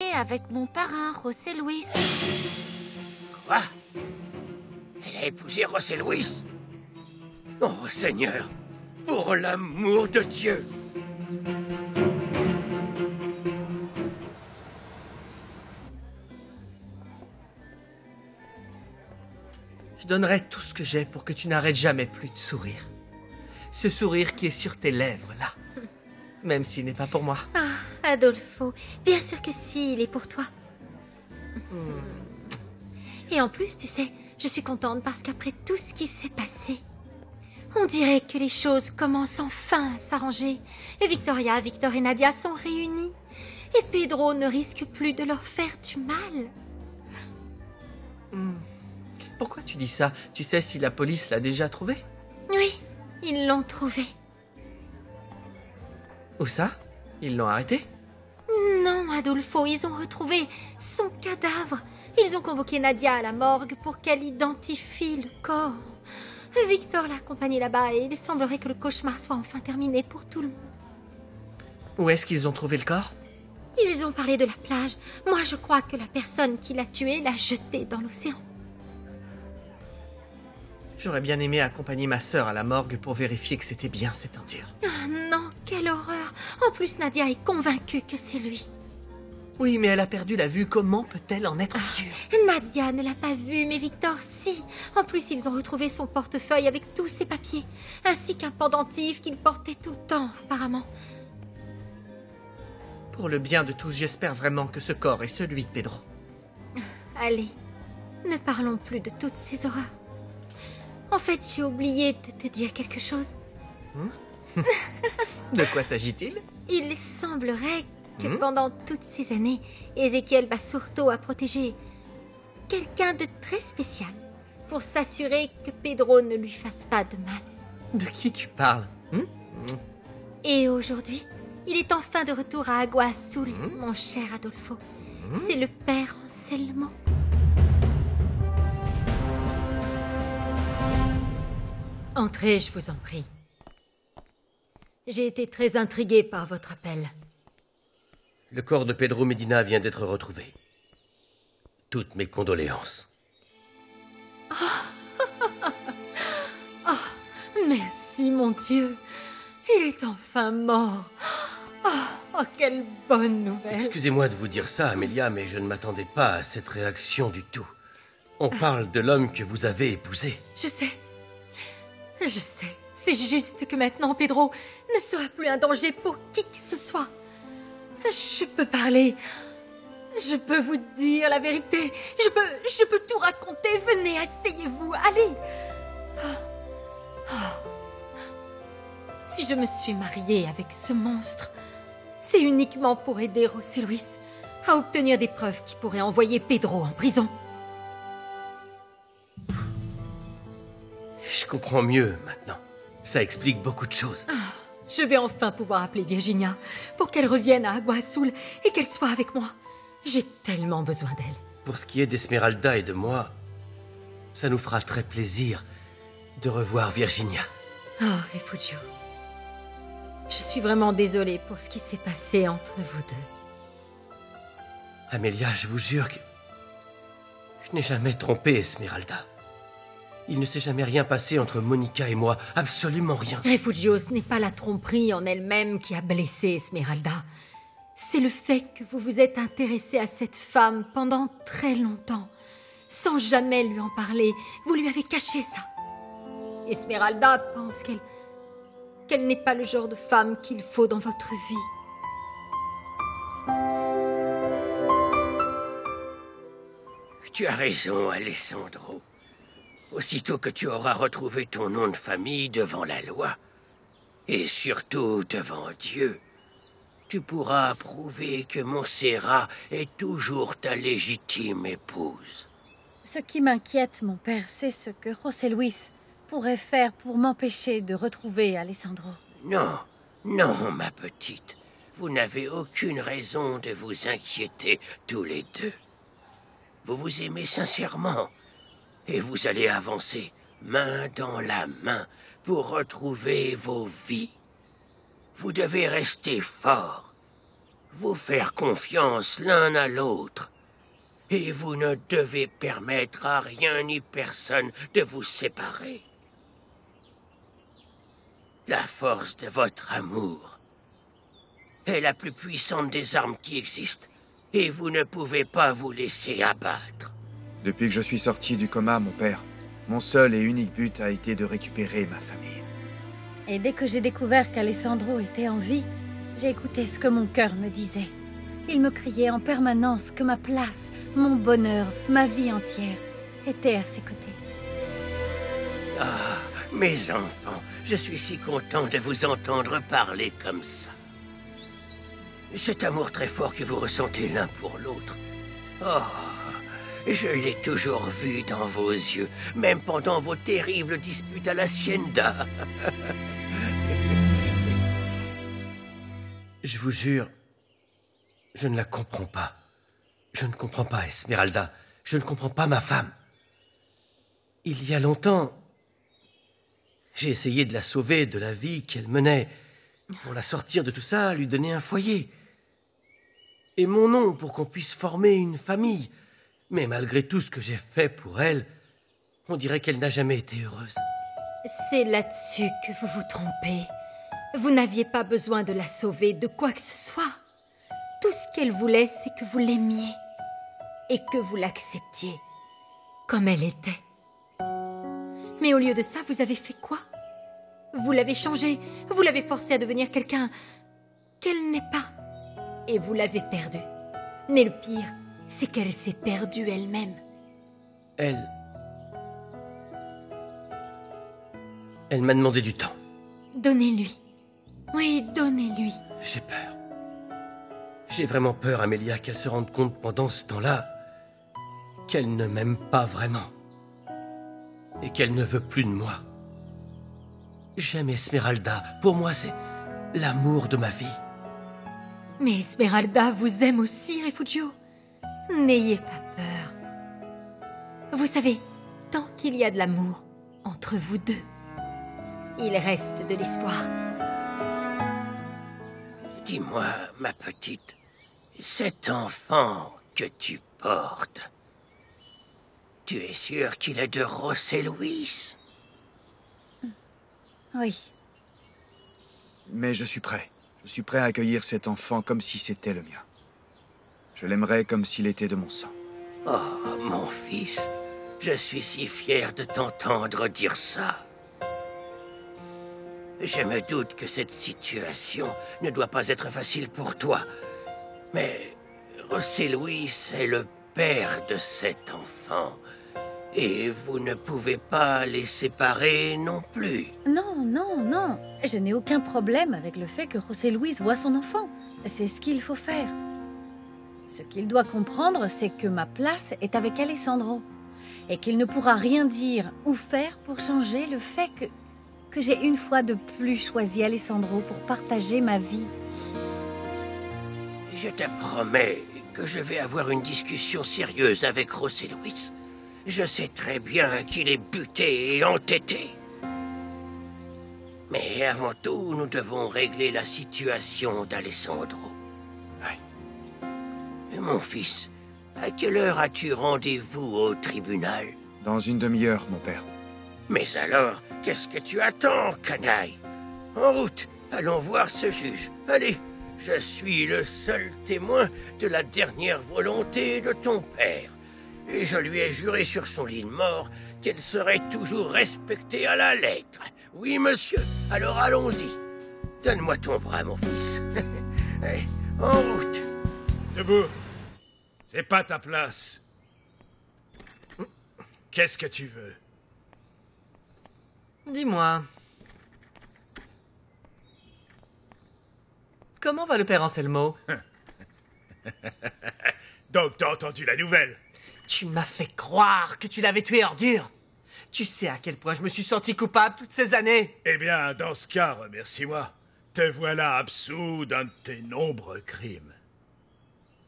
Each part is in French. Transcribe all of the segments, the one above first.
avec mon parrain, José Luis. Quoi? Elle a épousé José Luis? Oh, Seigneur, pour l'amour de Dieu! Je donnerais tout ce que j'ai pour que tu n'arrêtes jamais plus de sourire. Ce sourire qui est sur tes lèvres, là. Même s'il n'est pas pour moi. Ah, Adolfo, bien sûr que si, il est pour toi. Et en plus, tu sais, je suis contente parce qu'après tout ce qui s'est passé, on dirait que les choses commencent enfin à s'arranger. Et Victoria, Victor et Nadia sont réunis. Et Pedro ne risque plus de leur faire du mal. Pourquoi tu dis ça? Tu sais si la police l'a déjà trouvé? Oui, ils l'ont trouvé. Où ça? Ils l'ont arrêté? Non, Adolfo, ils ont retrouvé son cadavre. Ils ont convoqué Nadia à la morgue pour qu'elle identifie le corps. Victor l'a accompagné là-bas et il semblerait que le cauchemar soit enfin terminé pour tout le monde. Où est-ce qu'ils ont trouvé le corps? Ils ont parlé de la plage. Moi, je crois que la personne qui l'a tué l'a jeté dans l'océan. J'aurais bien aimé accompagner ma sœur à la morgue pour vérifier que c'était bien cette ordure. Ah non, quelle horreur. En plus, Nadia est convaincue que c'est lui. Oui, mais elle a perdu la vue. Comment peut-elle en être sûre? Nadia ne l'a pas vu, mais Victor, si. En plus, ils ont retrouvé son portefeuille avec tous ses papiers, ainsi qu'un pendentif qu'il portait tout le temps, apparemment. Pour le bien de tous, j'espère vraiment que ce corps est celui de Pedro. Allez, ne parlons plus de toutes ces horreurs. En fait, j'ai oublié de te dire quelque chose. De quoi s'agit-il? Il semblerait que pendant toutes ces années, Ezequiel Basurto a protégé quelqu'un de très spécial pour s'assurer que Pedro ne lui fasse pas de mal. De qui tu parles? Et aujourd'hui, il est enfin de retour à Agua Azul, mon cher Adolfo. C'est le père Anselmo. Entrez, je vous en prie. J'ai été très intriguée par votre appel. Le corps de Pedro Medina vient d'être retrouvé. Toutes mes condoléances. Merci, mon Dieu. Il est enfin mort. Oh, quelle bonne nouvelle. Excusez-moi de vous dire ça, Amelia, mais je ne m'attendais pas à cette réaction du tout. On parle de l'homme que vous avez épousé. Je sais. C'est juste que maintenant, Pedro ne sera plus un danger pour qui que ce soit. Je peux parler. Je peux vous dire la vérité. Je peux tout raconter. Venez, asseyez-vous. Allez. Si je me suis mariée avec ce monstre, c'est uniquement pour aider José Luis à obtenir des preuves qui pourraient envoyer Pedro en prison. Je comprends mieux maintenant. Ça explique beaucoup de choses. Je vais enfin pouvoir appeler Virginia pour qu'elle revienne à Agua Azul et qu'elle soit avec moi. J'ai tellement besoin d'elle. Pour ce qui est d'Esmeralda et de moi, ça nous fera très plaisir de revoir Virginia. Oh, Refugio. Je suis vraiment désolée pour ce qui s'est passé entre vous deux. Amelia, je vous jure que je n'ai jamais trompé Esmeralda. Il ne s'est jamais rien passé entre Monica et moi, absolument rien. Refugio, ce n'est pas la tromperie en elle-même qui a blessé Esmeralda. C'est le fait que vous vous êtes intéressé à cette femme pendant très longtemps, sans jamais lui en parler. Vous lui avez caché ça. Esmeralda pense qu'elle n'est pas le genre de femme qu'il faut dans votre vie. Tu as raison, Alessandro. Aussitôt que tu auras retrouvé ton nom de famille devant la loi, et surtout devant Dieu, tu pourras prouver que Montserrat est toujours ta légitime épouse. Ce qui m'inquiète, mon père, c'est ce que José Luis pourrait faire pour m'empêcher de retrouver Alessandro. Non, non, ma petite. Vous n'avez aucune raison de vous inquiéter tous les deux. Vous vous aimez sincèrement. Et vous allez avancer main dans la main pour retrouver vos vies. Vous devez rester fort. vous faire confiance l'un à l'autre. Et vous ne devez permettre à rien ni personne de vous séparer. La force de votre amour est la plus puissante des armes qui existent, et vous ne pouvez pas vous laisser abattre. Depuis que je suis sorti du coma, mon père, mon seul et unique but a été de récupérer ma famille. Et dès que j'ai découvert qu'Alessandro était en vie, j'ai écouté ce que mon cœur me disait. Il me criait en permanence que ma place, mon bonheur, ma vie entière étaient à ses côtés. Ah, mes enfants, je suis si content de vous entendre parler comme ça. Cet amour très fort que vous ressentez l'un pour l'autre. Oh, je l'ai toujours vu dans vos yeux, même pendant vos terribles disputes à l'Hacienda. Je vous jure, je ne la comprends pas. Je ne comprends pas, Esmeralda. Je ne comprends pas ma femme. Il y a longtemps, j'ai essayé de la sauver de la vie qu'elle menait, pour la sortir de tout ça, lui donner un foyer. Et mon nom pour qu'on puisse former une famille. Mais malgré tout ce que j'ai fait pour elle, on dirait qu'elle n'a jamais été heureuse. C'est là-dessus que vous vous trompez. Vous n'aviez pas besoin de la sauver de quoi que ce soit. Tout ce qu'elle voulait, c'est que vous l'aimiez et que vous l'acceptiez comme elle était. Mais au lieu de ça, vous avez fait quoi? Vous l'avez changée, vous l'avez forcée à devenir quelqu'un qu'elle n'est pas. Et vous l'avez perdue. Mais le pire, c'est qu'elle s'est perdue elle-même. Elle m'a demandé du temps. Donnez-lui. Oui, donnez-lui. J'ai peur. J'ai vraiment peur, Amélia, qu'elle se rende compte pendant ce temps-là qu'elle ne m'aime pas vraiment. Et qu'elle ne veut plus de moi. J'aime Esmeralda. Pour moi, c'est l'amour de ma vie. Mais Esmeralda vous aime aussi, Refugio. N'ayez pas peur. Vous savez, tant qu'il y a de l'amour entre vous deux, il reste de l'espoir. Dis-moi, ma petite, cet enfant que tu portes, tu es sûre qu'il est de José Luis? Oui. Mais je suis prêt. Je suis prêt à accueillir cet enfant comme si c'était le mien. Je l'aimerais comme s'il était de mon sang. Oh, mon fils, je suis si fier de t'entendre dire ça. Je me doute que cette situation ne doit pas être facile pour toi. Mais José Luis est le père de cet enfant. Et vous ne pouvez pas les séparer non plus. Non, non, non. Je n'ai aucun problème avec le fait que José Luis voit son enfant. C'est ce qu'il faut faire. Ce qu'il doit comprendre, c'est que ma place est avec Alessandro. Et qu'il ne pourra rien dire ou faire pour changer le fait que j'ai une fois de plus choisi Alessandro pour partager ma vie. Je te promets que je vais avoir une discussion sérieuse avec José Luis. Je sais très bien qu'il est buté et entêté. Mais avant tout, nous devons régler la situation d'Alessandro. Oui. Mon fils, à quelle heure as-tu rendez-vous au tribunal? Dans une demi-heure, mon père. Mais alors, qu'est-ce que tu attends, canaille? En route, allons voir ce juge. Allez, je suis le seul témoin de la dernière volonté de ton père. Et je lui ai juré sur son lit de mort qu'elle serait toujours respectée à la lettre. Oui, monsieur, alors allons-y. Donne-moi ton bras, mon fils. Allez, en route. Debout. C'est pas ta place. Qu'est-ce que tu veux? Dis-moi. Comment va le père Anselmo? Donc t'as entendu la nouvelle? Tu m'as fait croire que tu l'avais tué, ordure. Tu sais à quel point je me suis senti coupable toutes ces années. Eh bien, dans ce cas, remercie-moi. Te voilà absous d'un de tes nombreux crimes.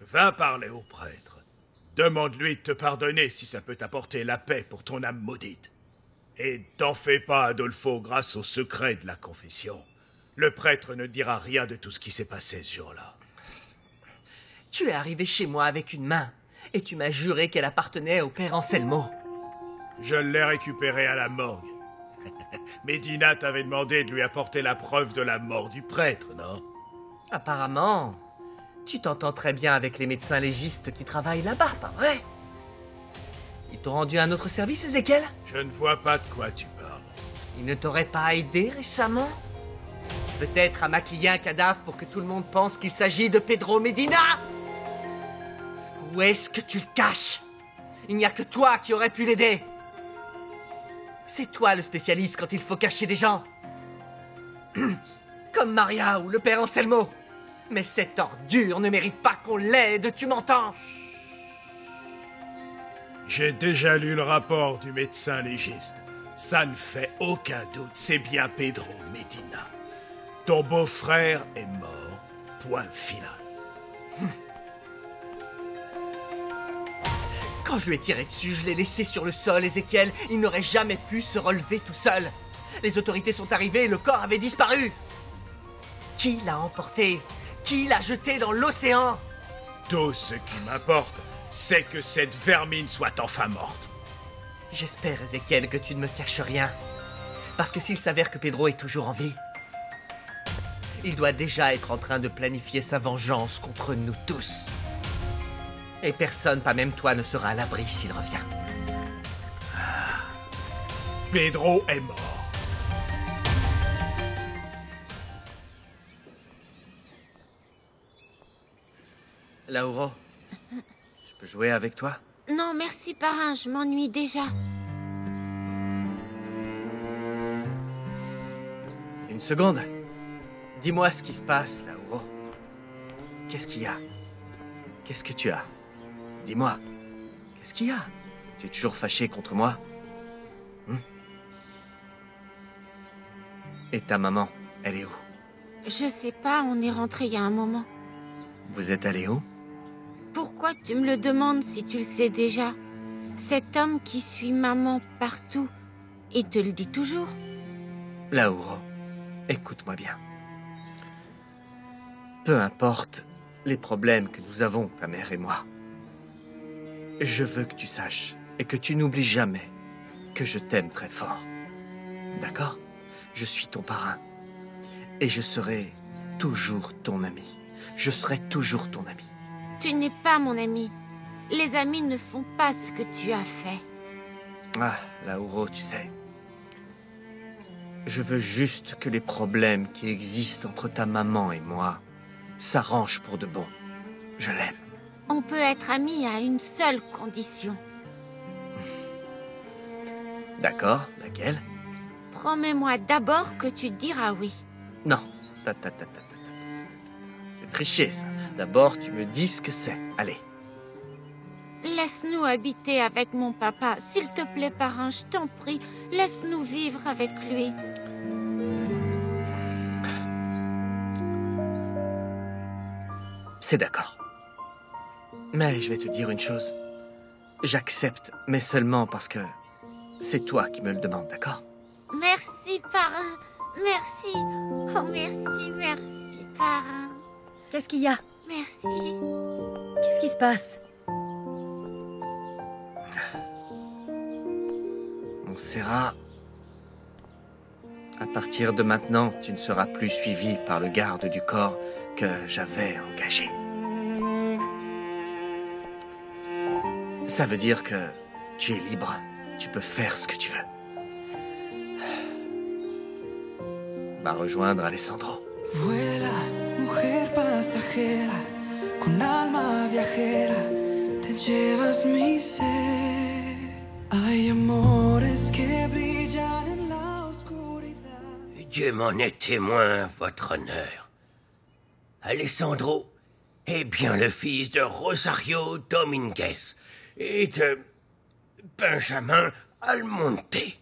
Va parler au prêtre. Demande-lui de te pardonner si ça peut t'apporter la paix pour ton âme maudite. Et t'en fais pas, Adolfo, grâce au secret de la confession. Le prêtre ne dira rien de tout ce qui s'est passé ce jour-là. Tu es arrivé chez moi avec une main, et tu m'as juré qu'elle appartenait au père Anselmo. Je l'ai récupérée à la morgue. Médina t'avait demandé de lui apporter la preuve de la mort du prêtre, non? Apparemment, tu t'entends très bien avec les médecins légistes qui travaillent là-bas, pas vrai? Ils t'ont rendu un autre service, Ézéchiel? Je ne vois pas de quoi tu parles. Ils ne t'auraient pas aidé récemment? Peut-être à maquiller un cadavre pour que tout le monde pense qu'il s'agit de Pedro Medina? Où est-ce que tu le caches? Il n'y a que toi qui aurais pu l'aider. C'est toi le spécialiste quand il faut cacher des gens. Comme Maria ou le père Anselmo. Mais cette ordure ne mérite pas qu'on l'aide, tu m'entends? J'ai déjà lu le rapport du médecin légiste. Ça ne fait aucun doute, c'est bien Pedro Medina. Ton beau-frère est mort. Point final. Quand je lui ai tiré dessus, je l'ai laissé sur le sol, Ézéchiel. Il n'aurait jamais pu se relever tout seul. Les autorités sont arrivées et le corps avait disparu. Qui l'a emporté? Qui l'a jeté dans l'océan? Tout ce qui m'importe, c'est que cette vermine soit enfin morte. J'espère, Ézéchiel, que tu ne me caches rien. Parce que s'il s'avère que Pedro est toujours en vie, il doit déjà être en train de planifier sa vengeance contre nous tous. Et personne, pas même toi, ne sera à l'abri s'il revient. Pedro est mort. Lauro, je peux jouer avec toi? Non, merci, parrain, je m'ennuie déjà. Une seconde. Dis-moi ce qui se passe, Lauro. Qu'est-ce qu'il y a? Qu'est-ce que tu as? Dis-moi. Qu'est-ce qu'il y a? Tu es toujours fâché contre moi? Et ta maman, elle est où? Je sais pas, on est rentré il y a un moment. Vous êtes allé où? Pourquoi tu me le demandes si tu le sais déjà? Cet homme qui suit maman partout, il te le dit toujours. Lauro, écoute-moi bien. Peu importe les problèmes que nous avons, ta mère et moi, je veux que tu saches et que tu n'oublies jamais que je t'aime très fort. D'accord? Je suis ton parrain. Et je serai toujours ton ami. Je serai toujours ton ami. Tu n'es pas mon ami. Les amis ne font pas ce que tu as fait. Ah, Lauro, tu sais. Je veux juste que les problèmes qui existent entre ta maman et moi s'arrangent pour de bon. Je l'aime. On peut être amis à une seule condition. D'accord, laquelle? Promets-moi d'abord que tu diras oui. Non. C'est tricher, ça. D'abord, tu me dis ce que c'est. Allez. Laisse-nous habiter avec mon papa. S'il te plaît, parrain, je t'en prie. Laisse-nous vivre avec lui. C'est d'accord. Mais je vais te dire une chose. J'accepte, mais seulement parce que c'est toi qui me le demandes, d'accord? Merci, parrain. Merci. Oh, merci, parrain. Qu'est-ce qu'il y a? Merci. Qu'est-ce qui se passe? Mon Serra, à partir de maintenant, tu ne seras plus suivi par le garde du corps que j'avais engagé. Ça veut dire que tu es libre. Tu peux faire ce que tu veux. Va rejoindre Alessandro. Vuela, mujer pasajera, con alma viajera, te llevas mi ser. Hay amores que brillan en la oscuridad. Dieu m'en est témoin, votre honneur. Alessandro est bien le fils de Rosario Dominguez et de Benjamin Almonte.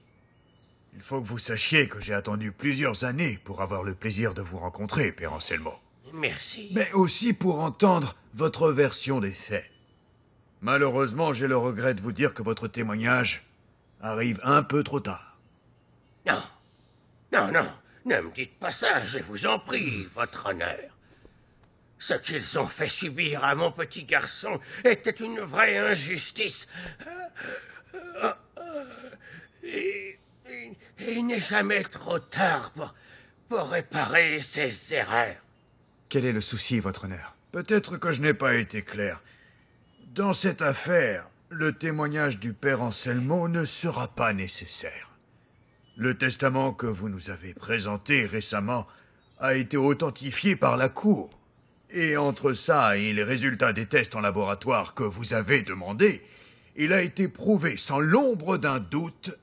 Il faut que vous sachiez que j'ai attendu plusieurs années pour avoir le plaisir de vous rencontrer, Père Anselmo. Merci. Mais aussi pour entendre votre version des faits. Malheureusement, j'ai le regret de vous dire que votre témoignage arrive un peu trop tard. Non, ne me dites pas ça, je vous en prie, votre honneur. Ce qu'ils ont fait subir à mon petit garçon était une vraie injustice. Il n'est jamais trop tard pour réparer ces erreurs. Quel est le souci, votre honneur? Peut-être que je n'ai pas été clair. Dans cette affaire, le témoignage du père Anselmo ne sera pas nécessaire. Le testament que vous nous avez présenté récemment a été authentifié par la cour. Et entre ça et les résultats des tests en laboratoire que vous avez demandés, il a été prouvé sans l'ombre d'un doute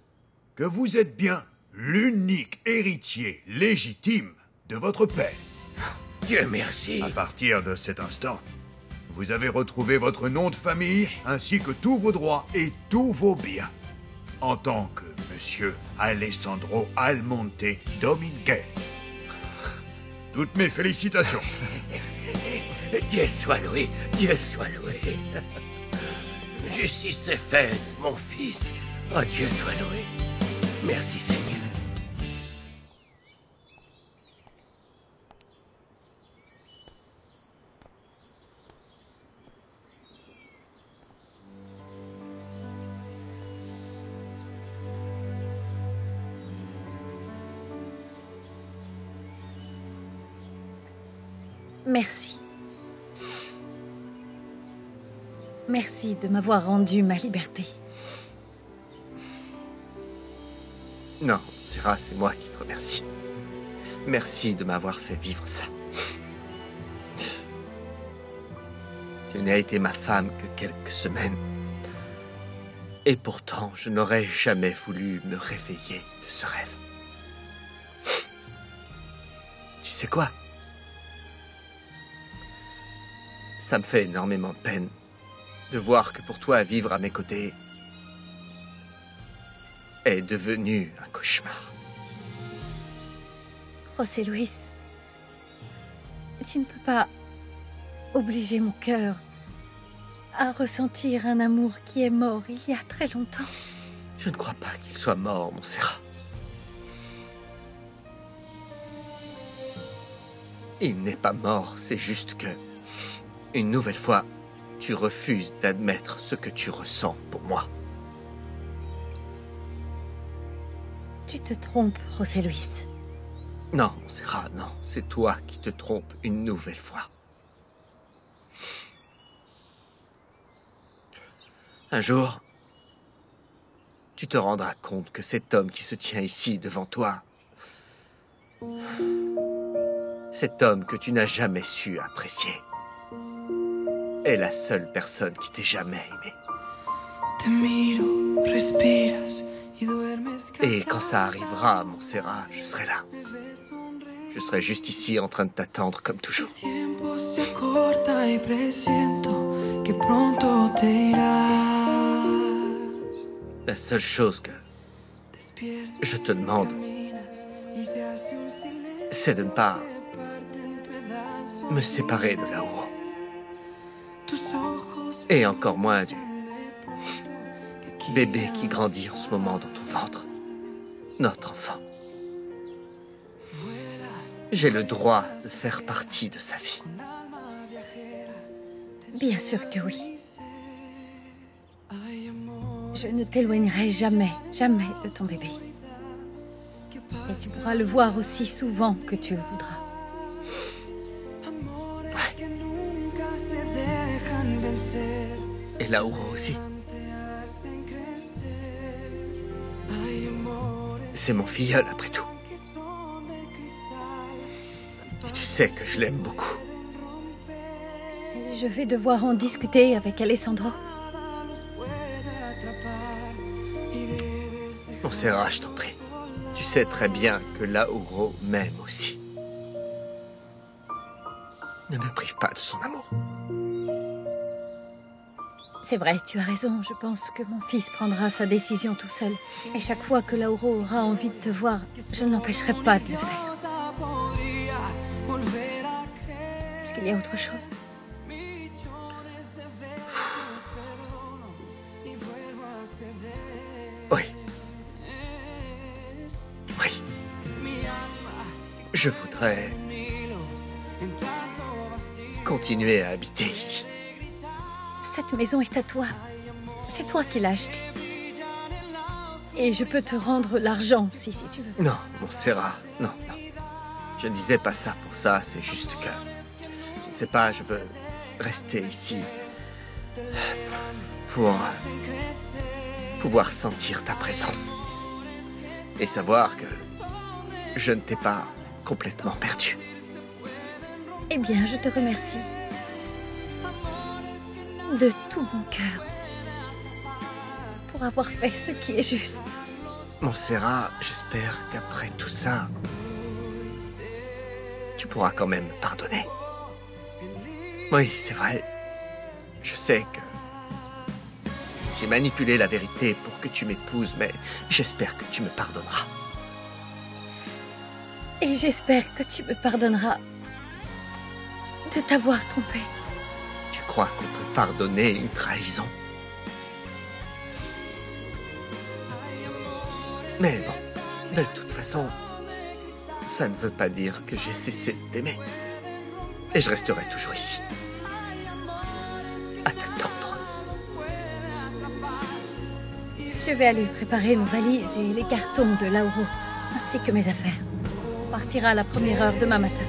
que vous êtes bien l'unique héritier légitime de votre père. Dieu merci. À partir de cet instant, vous avez retrouvé votre nom de famille ainsi que tous vos droits et tous vos biens. En tant que Monsieur Alessandro Almonte Dominguez. Toutes mes félicitations. Dieu soit loué, Dieu soit loué. Justice est faite, mon fils. Oh, Dieu soit loué. Merci, Seigneur. Merci. Merci de m'avoir rendu ma liberté. Non, Serra, c'est moi qui te remercie. Merci de m'avoir fait vivre ça. Tu n'as été ma femme que quelques semaines. Et pourtant, je n'aurais jamais voulu me réveiller de ce rêve. Tu sais quoi? Ça me fait énormément de peine de voir que pour toi, vivre à mes côtés est devenu un cauchemar. José Luis, tu ne peux pas obliger mon cœur à ressentir un amour qui est mort il y a très longtemps. Je ne crois pas qu'il soit mort, mon Serra. Il n'est pas mort, c'est juste que, une nouvelle fois, tu refuses d'admettre ce que tu ressens pour moi. Tu te trompes, José Luis. Non, mon Serra, non. C'est toi qui te trompes une nouvelle fois. Un jour, tu te rendras compte que cet homme qui se tient ici devant toi, cet homme que tu n'as jamais su apprécier, est la seule personne qui t'ait jamais aimé. Et quand ça arrivera, mon Serra, je serai là. Je serai juste ici en train de t'attendre comme toujours. La seule chose que je te demande, c'est de ne pas me séparer de Lauro. Et encore moins du bébé qui grandit en ce moment dans ton ventre. Notre enfant. J'ai le droit de faire partie de sa vie. Bien sûr que oui. Je ne t'éloignerai jamais, jamais de ton bébé. Et tu pourras le voir aussi souvent que tu le voudras. Ouais. Et Lauro aussi. C'est mon filleul, après tout. Et tu sais que je l'aime beaucoup. Je vais devoir en discuter avec Alessandro. Mon Serra, je t'en prie. Tu sais très bien que Lauro m'aime aussi. Ne me prive pas de son amour. C'est vrai, tu as raison. Je pense que mon fils prendra sa décision tout seul. Et chaque fois que Lauro aura envie de te voir, je ne l'empêcherai pas de le faire. Est-ce qu'il y a autre chose? Oui. Oui. Je voudrais qu'on continuer à habiter ici. Cette maison est à toi. C'est toi qui l'as achetée. Et je peux te rendre l'argent, si tu veux. Non, Montserrat, non. Je ne disais pas ça pour ça, c'est juste que... Je ne sais pas, je veux rester ici pour pouvoir sentir ta présence. Et savoir que je ne t'ai pas complètement perdu. Eh bien, je te remercie. De tout mon cœur. Pour avoir fait ce qui est juste. Montserrat, j'espère qu'après tout ça, tu pourras quand même pardonner. Oui, c'est vrai. Je sais que j'ai manipulé la vérité pour que tu m'épouses, mais j'espère que tu me pardonneras. Et j'espère que tu me pardonneras de t'avoir trompé. Tu crois qu'on peut pardonner une trahison? Mais bon, de toute façon, ça ne veut pas dire que j'ai cessé de t'aimer. Et je resterai toujours ici, à t'attendre. Je vais aller préparer nos valises et les cartons de Lauro, ainsi que mes affaires. On partira à la première heure demain matin.